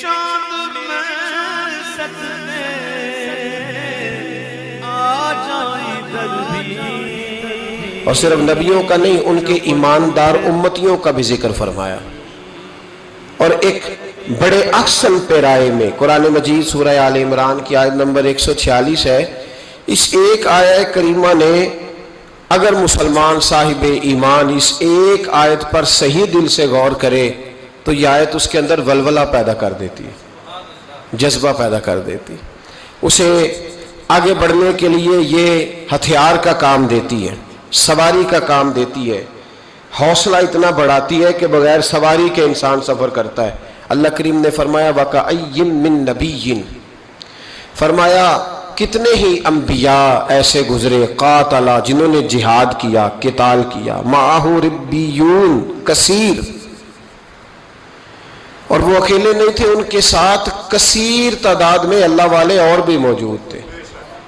چاند میں سجدے آ جائیں در بھی، اور صرف نبیوں کا نہیں، ان کے ایماندار امتیوں کا بھی ذکر فرمایا۔ اور ایک بڑے احسن پیرائے میں قرآن مجید سورہ آل عمران کی آیت نمبر 146 ہے، اس ایک آیہ کریمہ نے اگر مسلمان صاحب ایمان اس ایک آیت پر صحیح دل سے غور کرے تو یہ آیت اس کے اندر ولولہ پیدا کر دیتی ہے، جذبہ پیدا کر دیتی، اسے آگے بڑھنے کے لیے یہ ہتھیار کا کام دیتی ہے، سواری کا کام دیتی ہے، حوصلہ اتنا بڑھاتی ہے کہ بغیر سواری کے انسان سفر کرتا ہے۔ اللہ کریم نے فرمایا وَكَأَيٍّ مِّن نَبِيٍّ، فرمایا کتنے ہی انبیاء ایسے گزرے قاتلا جنہوں نے جہاد کیا، قتال کیا، مَعَهُ رِبِّيُّونَ کثیر، اور وہ اکیلے نہیں تھے، ان کے ساتھ کثیر تعداد میں اللہ والے اور بھی موجود تھے۔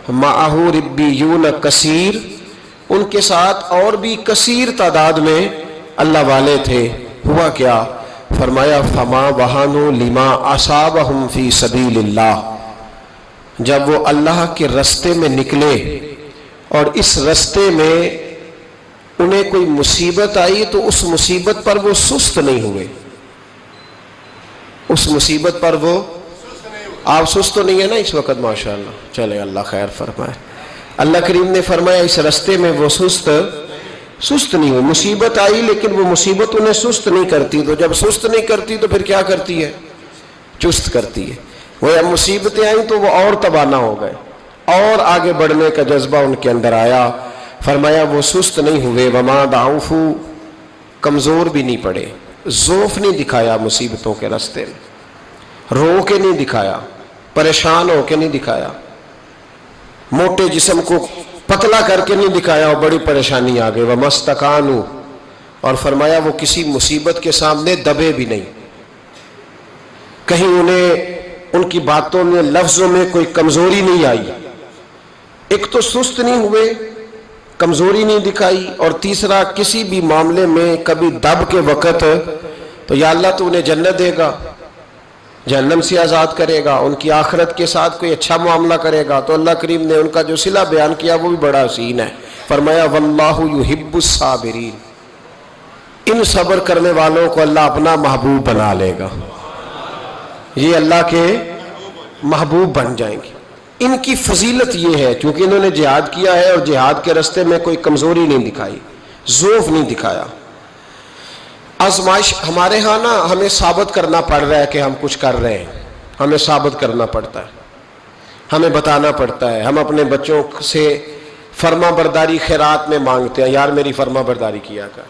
مَعَهُ رِبِّيُّونَ کثیر، ان کے ساتھ اور بھی کثیر تعداد میں اللہ والے تھے۔ ہوا کیا؟ فرمایا فَمَا وَهَنُوا لِمَا أَصَابَهُمْ فِي سَبِيلِ اللَّهِ، جب وہ اللہ کے رستے میں نکلے اور اس رستے میں انہیں کوئی مصیبت آئی تو اس مصیبت پر وہ سست نہیں ہوئے، اس مصیبت پر وہ، آپ سست تو نہیں ہے نا اس وقت ماشاءاللہ، چلے اللہ خیر فرمائے۔ اللہ کریم نے فرمایا اس رستے میں وہ سست نہیں ہوئی، مصیبت آئی لیکن وہ مصیبت انہیں سست نہیں کرتی، تو جب سست نہیں کرتی تو پھر کیا کرتی ہے؟ چست کرتی ہے۔ وہ جب مصیبتیں آئیں تو وہ اور توانا ہو گئے، اور آگے بڑھنے کا جذبہ ان کے اندر آیا۔ فرمایا وہ سست نہیں ہوئے، وما ضعفوا، کمزور بھی نہیں پڑے، ضعف نہیں دکھایا مصیبتوں کے راستے میں، رو کے نہیں دکھایا، پریشان ہو کے نہیں دکھایا، موٹے جسم کو پتلا کر کے نہیں دکھایا اور بڑی پریشانی آ گئی، وما استکانوا، اور فرمایا وہ کسی مصیبت کے سامنے دبے بھی نہیں، کہیں انہیں ان کی باتوں میں لفظوں میں کوئی کمزوری نہیں آئی، ایک تو سست نہیں ہوئے، کمزوری نہیں دکھائی، اور تیسرا کسی بھی معاملے میں کبھی دب کے وقت تو یا اللہ تو انہیں جنت دے گا، جہنم سے آزاد کرے گا، ان کی آخرت کے ساتھ کوئی اچھا معاملہ کرے گا، تو اللہ کریم نے ان کا جو صلہ بیان کیا وہ بھی بڑا حسین ہے۔ فرمایا واللہ یحب الصابرین، ان صبر کرنے والوں کو اللہ اپنا محبوب بنا لے گا، یہ اللہ کے محبوب بن جائیں گے۔ ان کی فضیلت یہ ہے چونکہ انہوں نے جہاد کیا ہے اور جہاد کے راستے میں کوئی کمزوری نہیں دکھائی، ضعف نہیں دکھایا۔ آزمائش ہمارے ہاں نا ہمیں ثابت کرنا پڑ رہا ہے کہ ہم کچھ کر رہے ہیں، ہمیں ثابت کرنا پڑتا ہے، ہمیں بتانا پڑتا ہے۔ ہم اپنے بچوں سے فرما برداری خیرات میں مانگتے ہیں، یار میری فرما برداری کیا کر،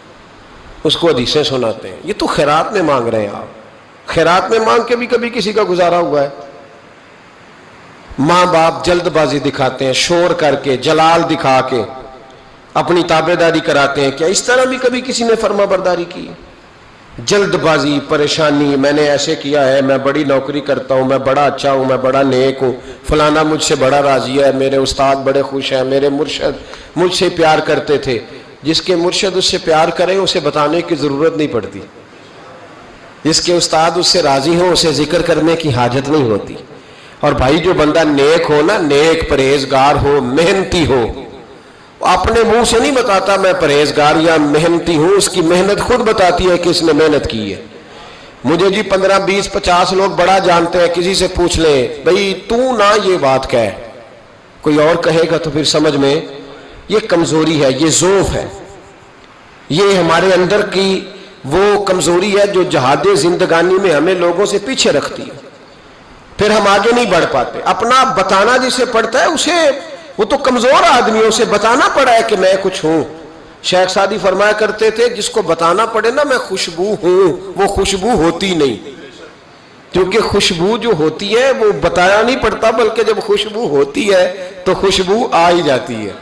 اس کو حدیثیں سناتے ہیں، یہ تو خیرات میں مانگ رہے ہیں آپ، خیرات میں مانگ کے بھی کبھی کسی کا گزارا ہوا ہے؟ ماں باپ جلد بازی دکھاتے ہیں، شور کر کے، جلال دکھا کے اپنی تابع داری کراتے ہیں، کیا اس طرح بھی کبھی کسی نے فرما برداری کی؟ جلد بازی، پریشانی، میں نے ایسے کیا ہے، میں بڑی نوکری کرتا ہوں، میں بڑا اچھا ہوں، میں بڑا نیک ہوں، فلانا مجھ سے بڑا راضی ہے، میرے استاد بڑے خوش ہیں، میرے مرشد مجھ سے پیار کرتے تھے۔ جس کے مرشد اس سے پیار کریں اسے بتانے کی ضرورت نہیں پڑتی، جس کے استاد اس سے راضی ہوں اسے ذکر کرنے کی حاجت نہیں ہوتی۔ اور بھائی جو بندہ نیک ہو نا، نیک پرہیزگار ہو، محنتی ہو، اپنے منہ سے نہیں بتاتا میں پرہیزگار یا محنتی ہوں، اس کی محنت خود بتاتی ہے کہ اس نے محنت کی ہے۔ مجھے جی 15 20 50 لوگ بڑا جانتے ہیں، کسی سے پوچھ لیں بھئی تو نہ یہ بات کہے، کوئی اور کہے گا تو پھر سمجھ میں یہ کمزوری ہے، یہ ضعف ہے، یہ ہمارے اندر کی وہ کمزوری ہے جو جہاد زندگانی میں ہمیں لوگوں سے پیچھے رکھتی ہے، پھر ہم آگے نہیں بڑھ پاتے۔ اپنا بتانا جسے پڑتا ہے اسے، وہ تو کمزور آدمی ہے، اسے بتانا پڑا ہے کہ میں کچھ ہوں۔ شیخ سعدی فرمایا کرتے تھے جس کو بتانا پڑے نا میں خوشبو ہوں، وہ خوشبو ہوتی نہیں، کیونکہ خوشبو جو ہوتی ہے وہ بتایا نہیں پڑتا، بلکہ جب خوشبو ہوتی ہے تو خوشبو آ ہی جاتی ہے،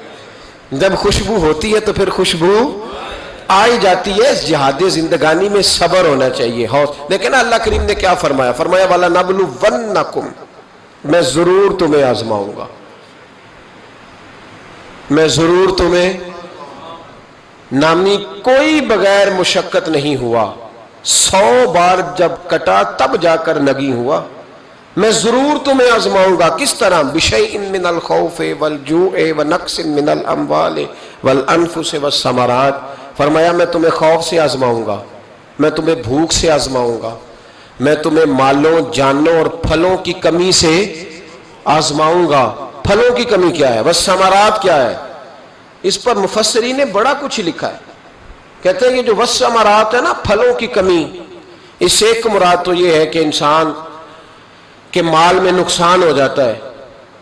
جب خوشبو ہوتی ہے تو پھر خوشبو آ ہی جاتی ہے۔ جہاد زندگانی میں صبر ہونا چاہیے، لیکن اللہ کریم نے کیا فرمایا؟ فرمایا وَلَنَبْلُوَنَّكُمْ، میں ضرور تمہیں آزماؤں گا، میں ضرور تمہیں، نامی کوئی بغیر مشقت نہیں ہوا، 100 بار جب کٹا تب جا کر نگی ہوا. میں ضرور تمہیں آزماؤں گا. کس طرح؟ بشیء من الخوف والجوع ونقص من الاموال والانفس والثمرات. فرمایا میں تمہیں خوف سے آزماؤں گا, میں تمہیں بھوک سے آزماؤں گا, میں تمہیں مالوں جانوں اور پھلوں کی کمی سے آزماؤں گا. پھلوں کی کمی کیا ہے؟ والثمرات کیا ہے؟ اس پر مفسرین نے بڑا کچھ لکھا ہے. کہتے ہیں کہ جو والثمرات ہے نا, پھلوں کی کمی, اس سے ایک مراد تو یہ ہے کہ انسان کے مال میں نقصان ہو جاتا ہے,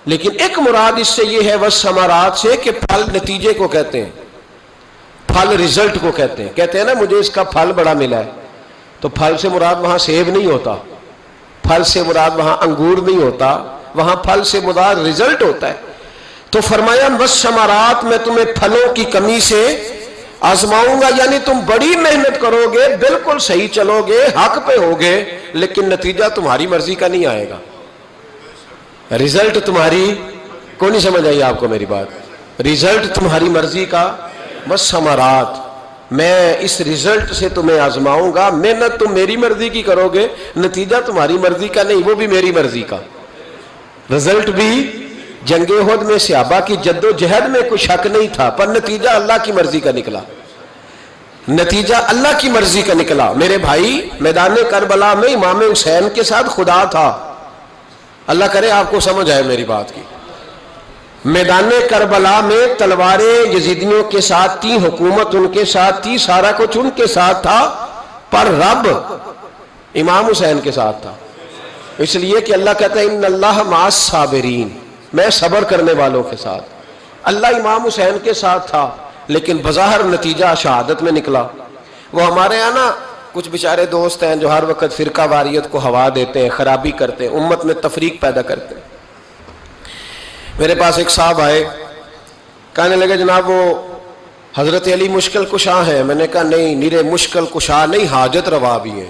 لیکن ایک مراد اس سے یہ ہے والثمرات سے کہ پھل نتیجے کو کہتے ہیں, پھل رزلٹ کو کہتے ہیں. کہتے ہیں نا مجھے اس کا پھل بڑا ملا ہے, تو پھل سے مراد وہاں سیب نہیں ہوتا, پھل سے مراد وہاں انگور نہیں ہوتا, وہاں پھل سے مراد رزلٹ ہوتا ہے. تو فرمایا والثمرات, میں تمہیں پھلوں کی کمی سے آزماؤں گا. یعنی تم بڑی محنت کرو گے, بالکل صحیح چلو گے, حق پہ ہوگے, لیکن نتیجہ تمہاری مرضی کا نہیں آئے گا. رزلٹ تمہاری کو نہیں سمجھ آئی آپ کو میری بات؟ رزلٹ تمہاری مرضی کا. والثمرات, میں اس رزلٹ سے تمہیں آزماؤں گا. محنت تم میری مرضی کی کرو گے, نتیجہ تمہاری مرضی کا نہیں, وہ بھی میری مرضی کا. رزلٹ بھی جنگ احد میں صحابہ کی جد و جہد میں کوئی شک نہیں تھا, پر نتیجہ اللہ کی مرضی کا نکلا, نتیجہ اللہ کی مرضی کا نکلا. میرے بھائی, میدان کربلا میں امام حسین کے ساتھ خدا تھا. اللہ کرے آپ کو سمجھ آئے میری بات کی. میدان کربلا میں تلواریں یزیدیوں کے ساتھ تھی, حکومت ان کے ساتھ تھی, سارا کچھ ان کے ساتھ تھا, پر رب امام حسین کے ساتھ تھا. اس لیے کہ اللہ کہتا ہے ان اللہ مع الصابرین, میں صبر کرنے والوں کے ساتھ. اللہ امام حسین کے ساتھ تھا, لیکن بظاہر نتیجہ شہادت میں نکلا. وہ ہمارے یہاں نا کچھ بیچارے دوست ہیں جو ہر وقت فرقہ واریت کو ہوا دیتے ہیں, خرابی کرتے ہیں, امت میں تفریق پیدا کرتے ہیں. میرے پاس ایک صاحب آئے, کہنے لگے جناب وہ حضرت علی مشکل کشا ہیں. میں نے کہا نہیں, نیرے مشکل کشا نہیں, حاجت روا بھی ہیں,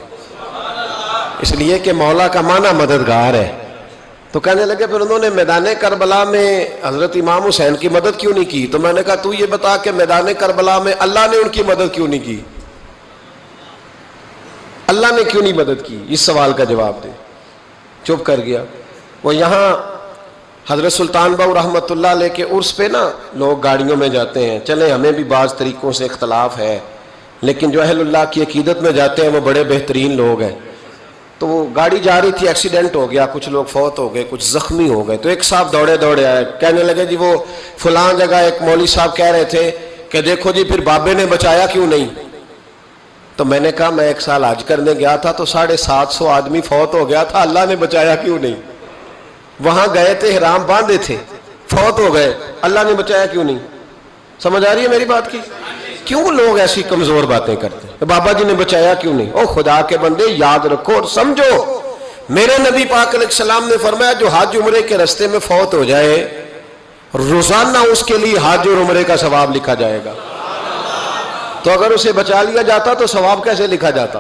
اس لیے کہ مولا کا معنی مددگار ہے. تو کہنے لگے پھر انہوں نے میدان کربلا میں حضرت امام حسین کی مدد کیوں نہیں کی؟ تو میں نے کہا تو یہ بتا کہ میدان کربلا میں اللہ نے ان کی مدد کیوں نہیں کی, اللہ نے کیوں نہیں مدد کی؟ اس سوال کا جواب دے. چپ کر گیا. وہ یہاں حضرت سلطان باؤ رحمۃ اللہ علیہ کے عرس پہ نا لوگ گاڑیوں میں جاتے ہیں. چلیں ہمیں بھی بعض طریقوں سے اختلاف ہے, لیکن جو اہل اللہ کی عقیدت میں جاتے ہیں وہ بڑے بہترین لوگ ہیں. تو وہ گاڑی جا رہی تھی, ایکسیڈنٹ ہو گیا, کچھ لوگ فوت ہو گئے, کچھ زخمی ہو گئے. تو ایک صاحب دوڑے دوڑے آئے, کہنے لگے جی وہ فلاں جگہ ایک مولوی صاحب کہہ رہے تھے کہ دیکھو جی پھر بابے نے بچایا کیوں نہیں. تو میں نے کہا میں ایک سال حج کرنے گیا تھا تو 750 آدمی فوت ہو گیا تھا, اللہ نے بچایا کیوں نہیں؟ وہاں گئے تھے, احرام باندھے تھے, فوت ہو گئے, اللہ نے بچایا کیوں نہیں؟ سمجھ آ رہی ہے میری بات کی؟ کیوں لوگ ایسی کمزور باتیں کرتے ہیں؟ بابا جی نے بچایا کیوں نہیں؟ او خدا کے بندے یاد رکھو اور سمجھو, میرے نبی پاک علیہ السلام نے فرمایا جو حج عمرے کے رستے میں فوت ہو جائے روزانہ اس کے لیے حج اور عمرے کا ثواب لکھا جائے گا. تو اگر اسے بچا لیا جاتا تو ثواب کیسے لکھا جاتا؟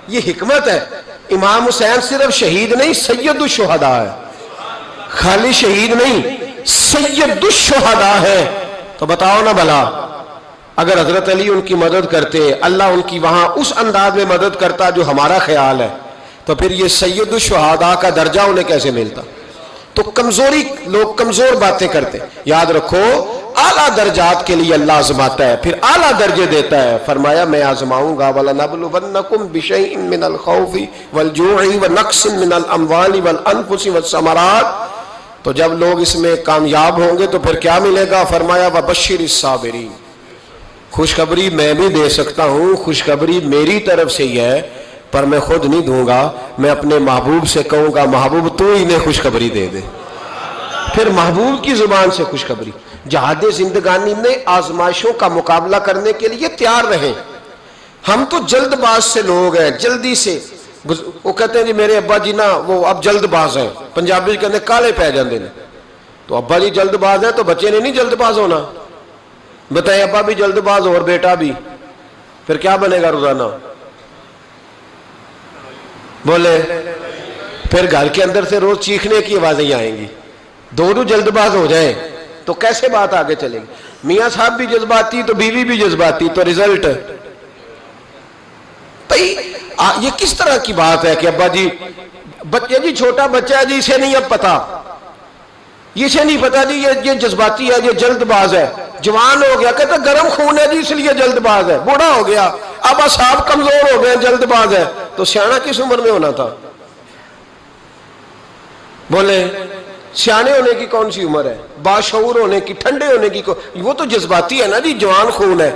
یہ حکمت ہے. امام حسین صرف شہید نہیں, سید الشہداء ہے, خالی شہید نہیں, سید الشہداء ہے. تو بتاؤ نا بھلا, اگر حضرت علی ان کی مدد کرتے, اللہ ان کی وہاں اس انداز میں مدد کرتا جو ہمارا خیال ہے, تو پھر یہ سید الشہداء کا درجہ انہیں کیسے ملتا؟ تو کمزوری, لوگ کمزور باتیں کرتے. یاد رکھو اعلیٰ درجات کے لیے اللہ آزماتا ہے, پھر اعلیٰ درجے دیتا ہے. فرمایا میں آزماؤں گا, وَلَنَبْلُوَنَّكُمْ بِشَيْءٍ مِّنَ الْخَوْفِ وَالْجُوعِ وَنَقْصٍ مِّنَ الْأَمْوَالِ وَالْأَنفُسِ وَالثَّمَرَاتِ. تو جب لوگ اس میں کامیاب ہوں گے تو پھر کیا ملے گا؟ فرمایا وَبَشِّرِ الصَّابِرِينَ, خوشخبری میں بھی دے سکتا ہوں, خوشخبری میری طرف سے ہی ہے, پر میں خود نہیں دوں گا, میں اپنے محبوب سے کہوں گا محبوب تو انہیں خوشخبری دے دے. پھر محبوب کی زبان سے خوشخبری. جہاد زندگانی میں آزمائشوں کا مقابلہ کرنے کے لیے تیار رہیں. ہم تو جلد باز سے لوگ ہیں, جلدی سے. وہ کہتے ہیں جی میرے ابا جی نا وہ اب جلد باز ہیں, پنجابی کہتے ہیں کالے پہ جاندے نے. تو ابا جی جلد باز ہیں تو بچے نے نہیں جلد باز ہونا. بتائیں ابا بھی جلد باز اور بیٹا بھی, پھر کیا بنے گا روزانہ؟ بولے پھر گھر کے اندر سے روز چیخنے کی آوازیں آئیں گی. دونوں جلد باز ہو جائیں تو کیسے بات آگے چلے گی؟ میاں صاحب بھی جذباتی تو بیوی بھی جذباتی, تو رزلٹ یہ کس طرح کی بات ہے کہ ابا جی بچے جی چھوٹا بچہ ہے جی اسے نہیں اب پتا، اسے نہیں پتا جی یہ جذباتی ہے، یہ جلد باز ہے، جوان ہو گیا کہتا گرم خون ہے جی اس لیے جلد باز ہے، بوڑھا ہو گیا اب اعصاب کمزور ہو گئے جلد باز ہے، تو سیانا کس عمر میں ہونا تھا؟ بولے سیانے ہونے کی کون سی عمر ہے؟ باشعور ہونے کی، ٹھنڈے ہونے کی، وہ تو جذباتی ہے نا جی، جوان خون ہے،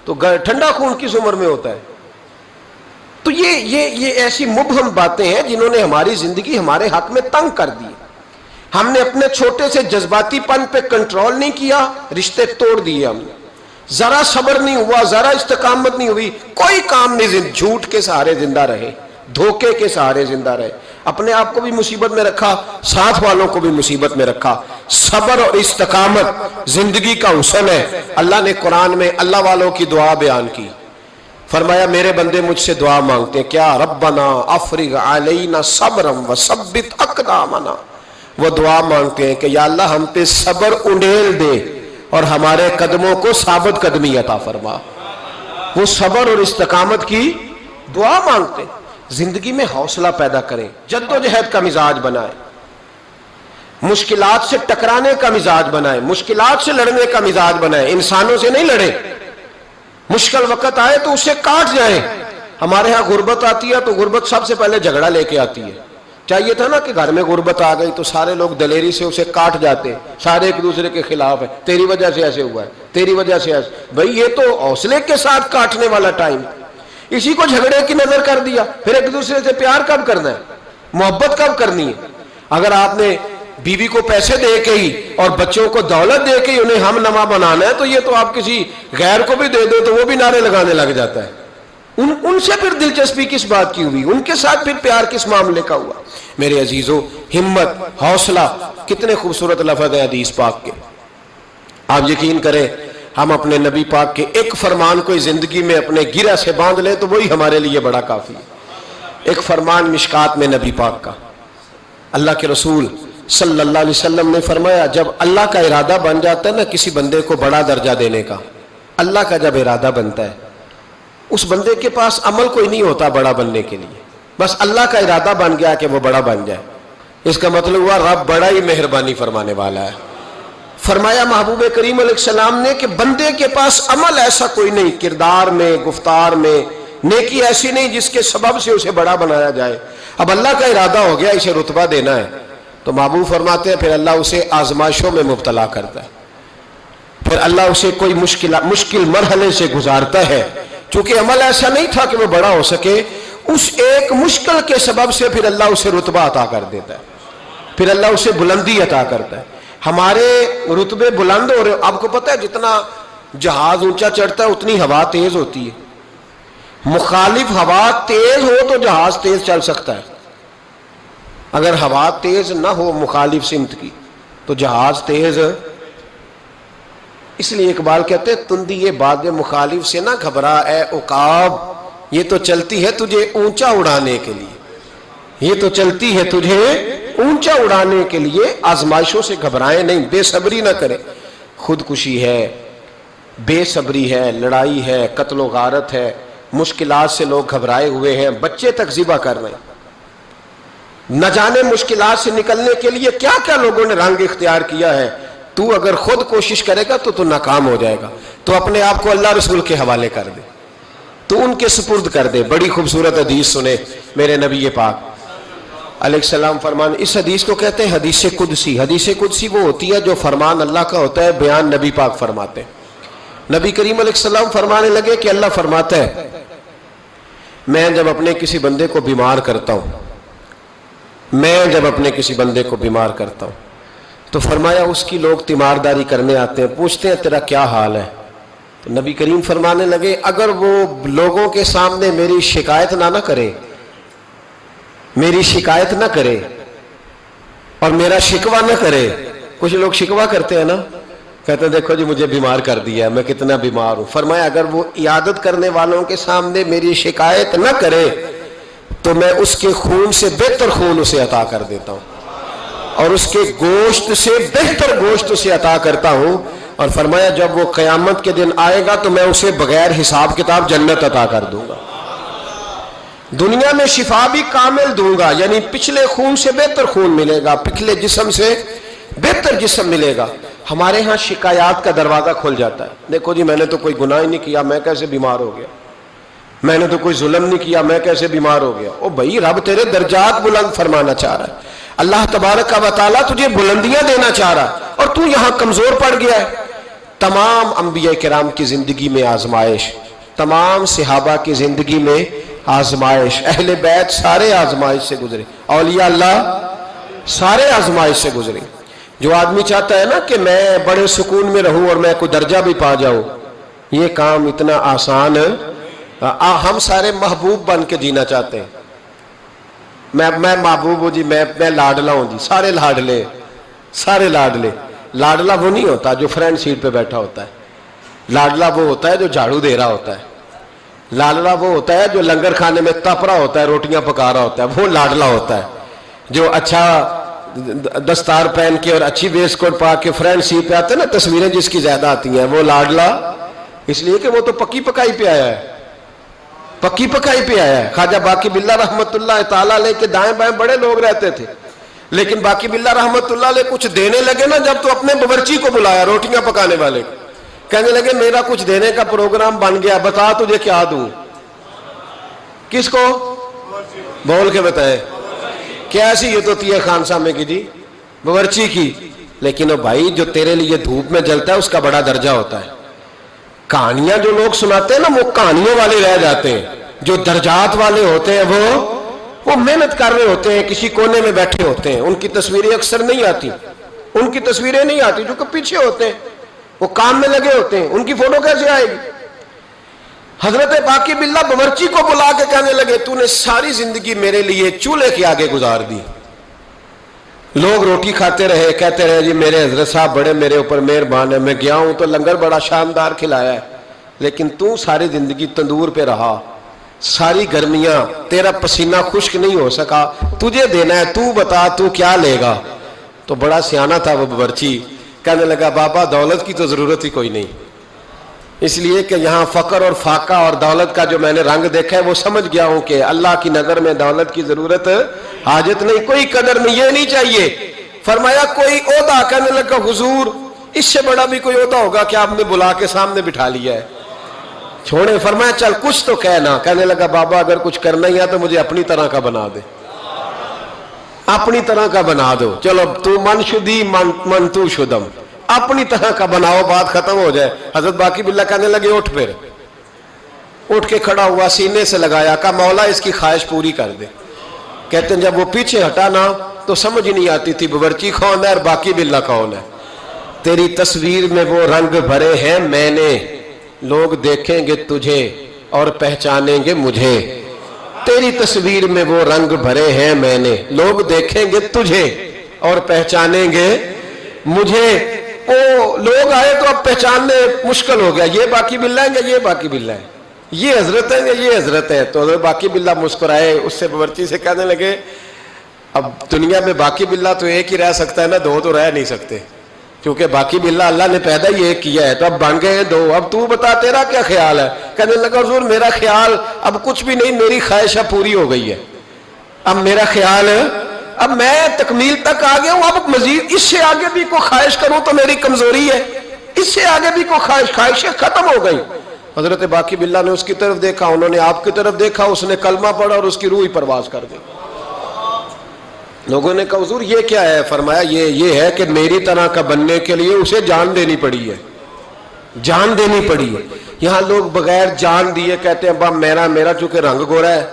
تو ٹھنڈا خون کس عمر میں ہوتا ہے؟ تو یہ ایسی مبہم باتیں ہیں جنہوں نے ہماری زندگی ہمارے حق میں تنگ کر دی۔ ہم نے اپنے چھوٹے سے جذباتی پن پہ کنٹرول نہیں کیا، رشتے توڑ دیے ہم نے، ذرا صبر نہیں ہوا، ذرا استقامت نہیں ہوئی، کوئی کام نہیں، جھوٹ کے سہارے زندہ رہے، دھوکے کے سہارے زندہ رہے، اپنے آپ کو بھی مصیبت میں رکھا، ساتھ والوں کو بھی مصیبت میں رکھا۔ صبر اور استقامت زندگی کا حسن ہے۔ اللہ نے قرآن میں اللہ والوں کی دعا بیان کی، فرمایا میرے بندے مجھ سے دعا مانگتے ہیں، کیا ربنا افرغ علینا صبرا وثبت اقدامنا، وہ دعا مانگتے ہیں کہ یا اللہ ہم پہ صبر انڈیل دے اور ہمارے قدموں کو ثابت قدمی عطا فرما۔ وہ صبر اور استقامت کی دعا مانگتے ہیں، زندگی میں حوصلہ پیدا کریں، جدوجہد کا مزاج بنائیں، مشکلات سے ٹکرانے کا مزاج بنائیں، مشکلات سے لڑنے کا مزاج بنائیں، انسانوں سے نہیں لڑیں، مشکل وقت آئے تو اسے کاٹ جائیں۔ ہمارے ہاں غربت آتی ہے تو غربت سب سے پہلے جھگڑا لے کے آتی ہے، چاہیے تھا نا کہ گھر میں غربت آ گئی تو سارے لوگ دلیری سے اسے کاٹ جاتے، سارے ایک دوسرے کے خلاف ہیں، تیری وجہ سے ایسے ہوا ہے، تیری وجہ سے ایسے، بھئی یہ تو حوصلے کے ساتھ کاٹنے والا ٹائم، اسی کو جھگڑے کی نظر کر دیا۔ پھر ایک دوسرے سے پیار کب کرنا ہے، محبت کب کرنی ہے؟ اگر آپ نے بیوی کو پیسے دے کے ہی اور بچوں کو دولت دے کے ہی انہیں ہم نما بنانا ہے، تو یہ تو آپ کسی غیر کو بھی دے دو تو وہ بھی نعرے لگانے لگ جاتا ہے۔ ان سے پھر دلچسپی کس بات کی ہوئی، ان کے ساتھ پھر پیار کس معاملے کا ہوا؟ میرے عزیزو، ہمت، حوصلہ، کتنے خوبصورت لفظ ہیں حدیث پاک کے۔ آپ یقین کریں ہم اپنے نبی پاک کے ایک فرمان کو زندگی میں اپنے گرہ سے باندھ لیں تو وہی ہمارے لیے بڑا کافی ہے۔ ایک فرمان مشکات میں نبی پاک کا، اللہ کے رسول صلی اللہ علیہ وسلم نے فرمایا جب اللہ کا ارادہ بن جاتا ہے نا کسی بندے کو بڑا درجہ دینے کا، اللہ کا جب ارادہ بنتا ہے اس بندے کے پاس عمل کوئی نہیں ہوتا بڑا بننے کے لیے، بس اللہ کا ارادہ بن گیا کہ وہ بڑا بن جائے۔ اس کا مطلب ہوا رب بڑا ہی مہربانی فرمانے والا ہے۔ فرمایا محبوب کریم علیہ السلام نے کہ بندے کے پاس عمل ایسا کوئی نہیں، کردار میں، گفتار میں نیکی ایسی نہیں جس کے سبب سے اسے بڑا بنایا جائے۔ اب اللہ کا ارادہ ہو گیا اسے رتبہ دینا ہے تو محبوب فرماتے ہیں پھر اللہ اسے آزمائشوں میں مبتلا کرتا ہے، پھر اللہ اسے کوئی مشکل مرحلے سے گزارتا ہے، چونکہ عمل ایسا نہیں تھا کہ وہ بڑا ہو سکے، اس ایک مشکل کے سبب سے پھر اللہ اسے رتبہ عطا کر دیتا ہے، پھر اللہ اسے بلندی عطا کرتا ہے۔ ہمارے رتبے بلند ہو رہے، آپ کو پتہ ہے جتنا جہاز اونچا چڑھتا ہے اتنی ہوا تیز ہوتی ہے، مخالف ہوا تیز ہو تو جہاز تیز چل سکتا ہے، اگر ہوا تیز نہ ہو مخالف سمت کی تو جہاز تیز۔ اس لیے اقبال کہتے ہیں تندی یہ بات مخالف سے نہ گھبرا اے عقاب، یہ تو چلتی ہے تجھے اونچا اڑانے کے لیے، یہ تو چلتی ہے تجھے اونچا اڑانے کے لیے، آزمائشوں سے گھبرائیں نہیں، بے صبری نہ کریں، خودکشی ہے، بے صبری ہے، لڑائی ہے، قتل و غارت ہے، مشکلات سے لوگ گھبرائے ہوئے ہیں، بچے تک ذبح کر رہے ہیں، نہ جانے مشکلات سے نکلنے کے لیے کیا کیا لوگوں نے رنگ اختیار کیا ہے۔ تو اگر خود کوشش کرے گا تو ناکام ہو جائے گا، تو اپنے آپ کو اللہ رسول کے حوالے کر دے، تو ان کے سپرد کر دے۔ بڑی خوبصورت حدیث سنے میرے نبی پاک علیہ السلام فرمان، اس حدیث کو کہتے ہیں حدیث قدسی۔ حدیث قدسی وہ ہوتی ہے جو فرمان اللہ کا ہوتا ہے، بیان نبی پاک فرماتے ہیں۔ نبی کریم علیہ السلام فرمانے لگے کہ اللہ فرماتا ہے میں جب اپنے کسی بندے کو بیمار کرتا ہوں، میں جب اپنے کسی بندے کو بیمار کرتا ہوں تو فرمایا اس کی لوگ تیمارداری کرنے آتے ہیں، پوچھتے ہیں تیرا کیا حال ہے، تو نبی کریم فرمانے لگے اگر وہ لوگوں کے سامنے میری شکایت نہ کرے، میری شکایت نہ کرے اور میرا شکوہ نہ کرے، کچھ لوگ شکوہ کرتے ہیں نا، کہتے ہیں دیکھو جی مجھے بیمار کر دیا، میں کتنا بیمار ہوں، فرمایا اگر وہ عیادت کرنے والوں کے سامنے میری شکایت نہ کرے تو میں اس کے خون سے بہتر خون اسے عطا کر دیتا ہوں اور اس کے گوشت سے بہتر گوشت اسے عطا کرتا ہوں، اور فرمایا جب وہ قیامت کے دن آئے گا تو میں اسے بغیر حساب کتاب جنت عطا کر دوں گا۔ دنیا میں شفا بھی کامل دوں گا، یعنی پچھلے خون سے بہتر خون ملے گا، پچھلے جسم سے بہتر جسم ملے گا۔ ہمارے ہاں شکایات کا دروازہ کھل جاتا ہے، دیکھو جی میں نے تو کوئی گناہ ہی نہیں کیا، میں کیسے بیمار ہو گیا، میں نے تو کوئی ظلم نہیں کیا، میں کیسے بیمار ہو گیا۔ او بھائی رب تیرے درجات بلند فرمانا چاہ رہا ہے، اللہ تبارک و تعالیٰ تجھے بلندیاں دینا چاہ رہا ہے، اور تو یہاں کمزور پڑ گیا ہے۔ تمام انبیاء کرام کی زندگی میں آزمائش، تمام صحابہ کی زندگی میں آزمائش، اہل بیت سارے آزمائش سے گزرے، اولیاء اللہ سارے آزمائش سے گزرے۔ جو آدمی چاہتا ہے نا کہ میں بڑے سکون میں رہوں اور میں کوئی درجہ بھی پا جاؤں، یہ کام اتنا آسان ہے۔ ہم سارے محبوب بن کے جینا چاہتے ہیں، میں محبوب ہوں جی، میں لاڈلا ہوں جی، سارے لاڈلے، سارے لاڈلے۔ لاڈلا وہ نہیں ہوتا جو فرنٹ سیٹ پہ بیٹھا ہوتا ہے، لاڈلا وہ ہوتا ہے جو جھاڑو دے رہا ہوتا ہے، لاڈلا وہ ہوتا ہے جو لنگر کھانے میں تپ رہا ہوتا ہے، روٹیاں پکا رہا ہوتا ہے، وہ لاڈلا ہوتا ہے۔ جو اچھا دستار پہن کے اور اچھی ویسٹ کوٹ پا کے فرنٹ سیٹ پہ آتے ہیں نا، تصویریں جس کی زیادہ آتی ہیں، وہ لاڈلا اس لیے کہ وہ تو پکی پکائی پہ آیا ہے، پکی پکائی پہ آیا ہے۔ خواجہ باقی باللہ رحمت اللہ تعالیٰ علیہ کے دائیں بائیں بڑے لوگ رہتے تھے، لیکن باقی باللہ رحمت اللہ علیہ کچھ دینے لگے نا، جب تو اپنے باورچی کو بلایا روٹیاں پکانے والے، کہنے لگے میرا کچھ دینے کا پروگرام بن گیا، بتا تجھے کیا دوں۔ کس کو؟ بول کے بتائے کیسی یہ تو تیہ خان سامنے کی جی، باورچی کی۔ لیکن بھائی جو تیرے لیے دھوپ میں جلتا ہے اس کا بڑا درجہ ہوتا ہے۔ کہانیاں جو لوگ سناتے ہیں نا وہ کہانیوں والے رہ جاتے ہیں، جو درجات والے ہوتے ہیں وہ محنت کر رہے ہوتے ہیں، کسی کونے میں بیٹھے ہوتے ہیں، ان کی تصویریں اکثر نہیں آتی، ان کی تصویریں نہیں آتی جو کہ پیچھے ہوتے ہیں، وہ کام میں لگے ہوتے ہیں، ان کی فوٹو کیسے آئے گی؟ حضرت باقی باللہ باورچی کو بلا کے کہنے لگے تو نے ساری زندگی میرے لیے چولہے کے آگے گزار دی۔ لوگ روٹی کھاتے رہے، کہتے رہے جی میرے حضرت صاحب بڑے میرے اوپر مہربان ہے، میں گیا ہوں تو لنگر بڑا شاندار کھلایا ہے، لیکن تو ساری زندگی تندور پہ رہا، ساری گرمیاں تیرا پسینہ خشک نہیں ہو سکا، تجھے دینا ہے، تو بتا تو کیا لے گا؟ تو بڑا سیانہ تھا وہ باورچی، کہنے لگا بابا دولت کی تو ضرورت ہی کوئی نہیں، اس لیے کہ یہاں فقر اور فاقہ اور دولت کا جو میں نے رنگ دیکھا ہے وہ سمجھ گیا ہوں کہ اللہ کی نظر میں دولت کی ضرورت حاجت نہیں، کوئی قدر نہیں، یہ نہیں چاہیے۔ فرمایا کوئی عہدہ، کہنے لگا حضور اس سے بڑا بھی کوئی عہدہ ہوگا کہ آپ نے بلا کے سامنے بٹھا لیا ہے، چھوڑے۔ فرمایا چل کچھ تو کہنا، کہنے لگا بابا اگر کچھ کرنا ہی ہے تو مجھے اپنی طرح کا بنا دے، اپنی طرح کا بنا دو، چلو تو من شدی من تو شدم، اپنی طرح کا بناؤ، بات ختم ہو جائے۔ حضرت باقی باللہ کہنے لگے اٹھ، پھر اٹھ کے کھڑا ہوا، سینے سے لگایا، کہا مولا اس کی خواہش پوری کر دے۔ کہتے ہیں جب وہ پیچھے ہٹا نا تو سمجھ ہی نہیں آتی تھی باورچی کون ہے اور باقی باللہ کون ہے۔ تیری تصویر میں وہ رنگ بھرے ہیں میں نے، لوگ دیکھیں گے تجھے اور پہچانیں گے مجھے۔ تیری تصویر میں وہ رنگ بھرے ہیں میں نے، لوگ دیکھیں گے تجھے اور پہچانیں گے مجھے۔ او لوگ آئے تو اب پہچاننے مشکل ہو گیا، یہ باقی باللہ ہے یا یہ باقی باللہ ہے، یہ حضرت ہے یا یہ حضرت ہے۔ تو حضرت باقی باللہ مسکرائے، اس سے باورچی سے کہنے لگے اب دنیا میں باقی باللہ تو ایک ہی رہ سکتا ہے نا، دو تو رہ نہیں سکتے، کیونکہ باقی باللہ اللہ نے پیدا ہی ایک کیا ہے، تو اب بن گئے دو۔ اب تو بتا تیرا کیا خیال ہے؟ کہنے لگا حضور میرا خیال اب کچھ بھی نہیں، میری خواہشہ پوری ہو گئی ہے، اب میرا خیال ہے اب میں تکمیل تک آ گیا ہوں، اب مزید اس سے آگے بھی کوئی خواہش کروں تو میری کمزوری ہے، اس سے آگے بھی کوئی خواہشیں ختم ہو گئی۔ حضرت باقی باللہ نے اس کی طرف دیکھا، انہوں نے آپ کی طرف دیکھا، اس نے کلمہ پڑھا اور اس کی روح ہی پرواز کر گئی۔ لوگوں نے کہا حضور یہ کیا ہے؟ فرمایا یہ ہے کہ میری طرح کا بننے کے لیے اسے جان دینی پڑی ہے، جان دینی پڑی ہے۔ یہاں لوگ بغیر جان دیے کہتے ہیں با میرا چونکہ رنگ گورا ہے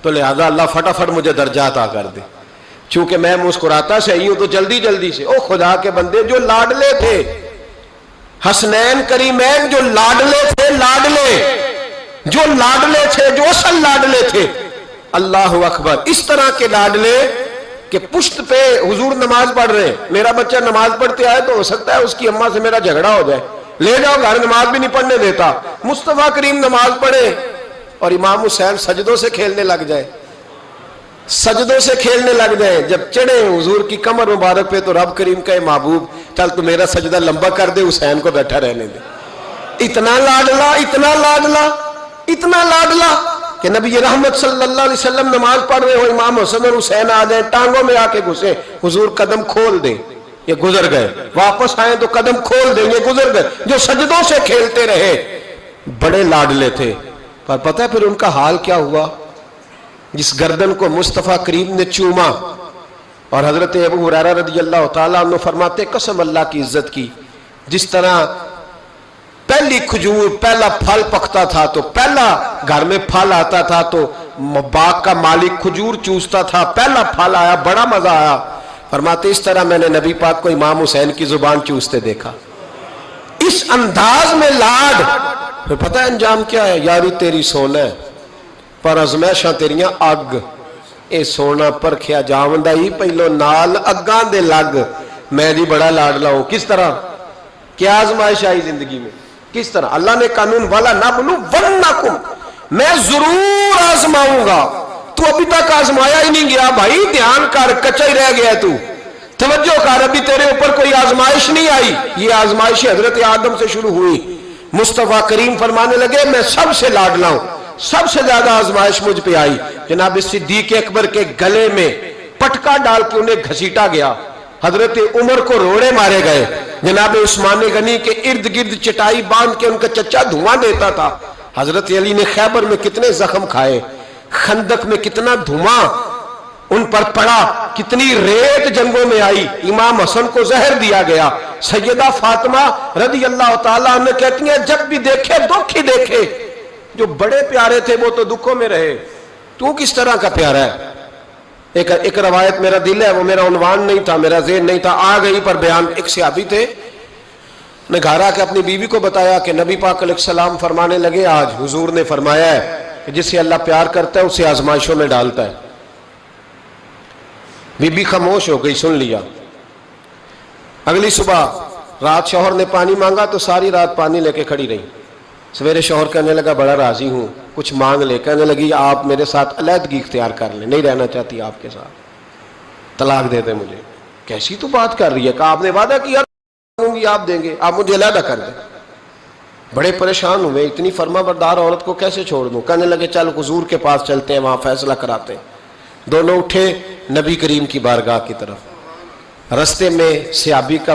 تو لہذا اللہ فٹافٹ مجھے درجہ عطا کر دے، چونکہ میں مسکراتا صحیح ہوں تو جلدی سے۔ او خدا کے بندے جو لاڈلے تھے، حسنین کریمین جو لاڈلے تھے، جو لاڈلے تھے، جو اصل لاڈلے تھے، اللہ اکبر، اس طرح کے لاڈلے کہ پشت پہ حضور نماز پڑھ رہے ہیں، میرا بچہ نماز پڑھتے آئے تو ہو سکتا ہے اس کی اماں سے میرا جھگڑا ہو جائے، لے جاؤ گھر، نماز بھی نہیں پڑھنے دیتا۔ مصطفیٰ کریم نماز پڑھے اور امام حسین سجدوں سے کھیلنے لگ جائے، سجدوں سے کھیلنے لگ جائے، جب چڑھے حضور کی کمر مبارک پہ تو رب کریم کا محبوب چل تو میرا سجدہ لمبا کر دے، حسین کو بیٹھا رہنے دے۔ اتنا لاڈلا، اتنا لاڈلا، اتنا لاڈلا، کہ نبی رحمت صلی اللہ علیہ وسلم نماز پڑھ رہے ہو، امام حسن اور حسین آ جائیں، ٹانگوں میں آ کے گھسے، حضور قدم کھول دیں، یہ گزر گئے، واپس آئیں تو قدم کھول دیں، یہ گزر گئے۔ جو سجدوں سے کھیلتے رہے، بڑے لاڈلے تھے، پر پتہ ہے پھر ان کا حال کیا ہوا؟ جس گردن کو مصطفیٰ کریم نے چوما، اور حضرت ابو ہریرہ رضی اللہ تعالیٰ عنہ فرماتے قسم اللہ کی عزت کی، جس طرح پہلی کھجور پہلا پھل پکتا تھا تو پہلا گھر میں پھل آتا تھا تو باغ کا مالک کھجور چوستا تھا، پہلا پھل آیا، بڑا مزہ آیا، فرماتے اس طرح میں نے نبی پاک کو امام حسین کی زبان چوستے دیکھا، اس انداز میں لاڈ۔ پھر پتہ ہے انجام کیا ہے؟ یاری تیری سونا ہے پر ازمائشاں تیریاں اگ، اے سونا پرکھیا جاوندا ہی پہلو نال اگاں دے لگ، میں دی بڑا لاڈلا ہوں۔ کس طرح؟ کیا آزمائش آئی زندگی میں؟ کس طرح؟ اللہ نے قانون والا نبلونکم، میں ضرور آزماؤں گا۔ تو ابھی تک آزمایا ہی نہیں گیا بھائی، دھیان کر، کچا ہی رہ گیا تو، توجہ کر، ابھی تیرے اوپر کوئی آزمائش نہیں آئی۔ یہ آزمائش حضرت آدم سے شروع ہوئی، مصطفیٰ کریم فرمانے لگے میں سب سے لاڈلا ہوں، سب سے زیادہ آزمائش مجھ پہ آئی۔ جناب صدیق اکبر کے گلے میں پٹکا ڈال کے انہیں گھسیٹا گیا، حضرت عمر کو روڑے مارے گئے، جناب عثمان غنی کے ارد گرد چٹائی باندھ کے ان کا چچا دھواں دیتا تھا، حضرت علی نے خیبر میں کتنے زخم کھائے، خندق میں کتنا دھواں ان پر پڑا، کتنی ریت جنگوں میں آئی، امام حسن کو زہر دیا گیا۔ سیدہ فاطمہ رضی اللہ تعالیٰ عنہ کہتی ہیں جب بھی دیکھے دکھ ہی دیکھے، جو بڑے پیارے تھے وہ تو دکھوں میں رہے، تو کس طرح کا پیارا ہے؟ ایک روایت میرا دل ہے، وہ میرا عنوان نہیں تھا، میرا ذہن نہیں تھا، آ گئی پر بیان۔ ایک صحابی تھے، نے گھر آ کے اپنی بیوی کو بتایا کہ نبی پاک علیہ السلام فرمانے لگے آج حضور نے فرمایا ہے کہ جسے اللہ پیار کرتا ہے اسے آزمائشوں میں ڈالتا ہے۔ بی بی خاموش ہو گئی، سن لیا۔ اگلی صبح رات شوہر نے پانی مانگا تو ساری رات پانی لے کے کھڑی رہی۔ سویرے شوہر کہنے لگا بڑا راضی ہوں، کچھ مانگ لے، کہنے لگی آپ میرے ساتھ علیحدگی اختیار کر لیں، نہیں رہنا چاہتی آپ کے ساتھ، طلاق دے دیں مجھے۔ کیسی تو بات کر رہی ہے کہ آپ نے وعدہ کیا دوں گی آپ دیں گے، آپ مجھے علیحدہ کر دیں۔ بڑے پریشان ہوئے، اتنی فرما بردار عورت کو کیسے چھوڑ دوں؟ کہنے لگے چل حضور کے پاس چلتے ہیں، وہاں فیصلہ کراتے ہیں۔ دونوں اٹھے نبی کریم کی بارگاہ کی طرف، رستے میں صحابی کا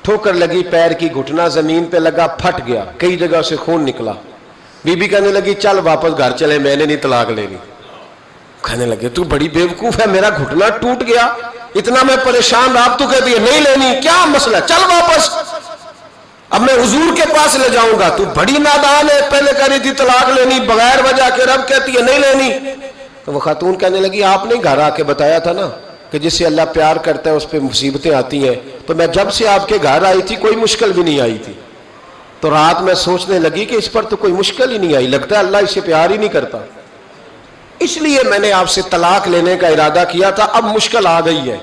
ٹھوکر لگی، پیر کی گھٹنا زمین پہ لگا، پھٹ گیا، کئی جگہ سے خون نکلا۔ بی بی کہنے لگی چل واپس گھر چلے، میں نے نہیں طلاق لینی۔ کہنے لگے تو بڑی بیوقوف ہے، میرا گھٹنا ٹوٹ گیا، اتنا میں پریشان، آپ تو کہتی ہے نہیں لینی، کیا مسئلہ، چل واپس، اب میں حضور کے پاس لے جاؤں گا۔ تو بڑی نادان ہے، پہلے کہہ رہی تھی طلاق لینی بغیر وجہ کے، رب کہتی ہے نہیں لینی۔ تو وہ خاتون کہنے لگی آپ نے گھر آ کے بتایا تھا نا کہ جس سے اللہ پیار کرتا ہے اس پہ مصیبتیں آتی ہیں، تو میں جب سے آپ کے گھر آئی تھی کوئی مشکل بھی نہیں آئی تھی۔ تو رات میں سوچنے لگی کہ اس پر تو کوئی مشکل ہی نہیں آئی، لگتا ہے اللہ اسے پیار ہی نہیں کرتا، اس لیے میں نے آپ سے طلاق لینے کا ارادہ کیا تھا۔ اب مشکل آ گئی ہے،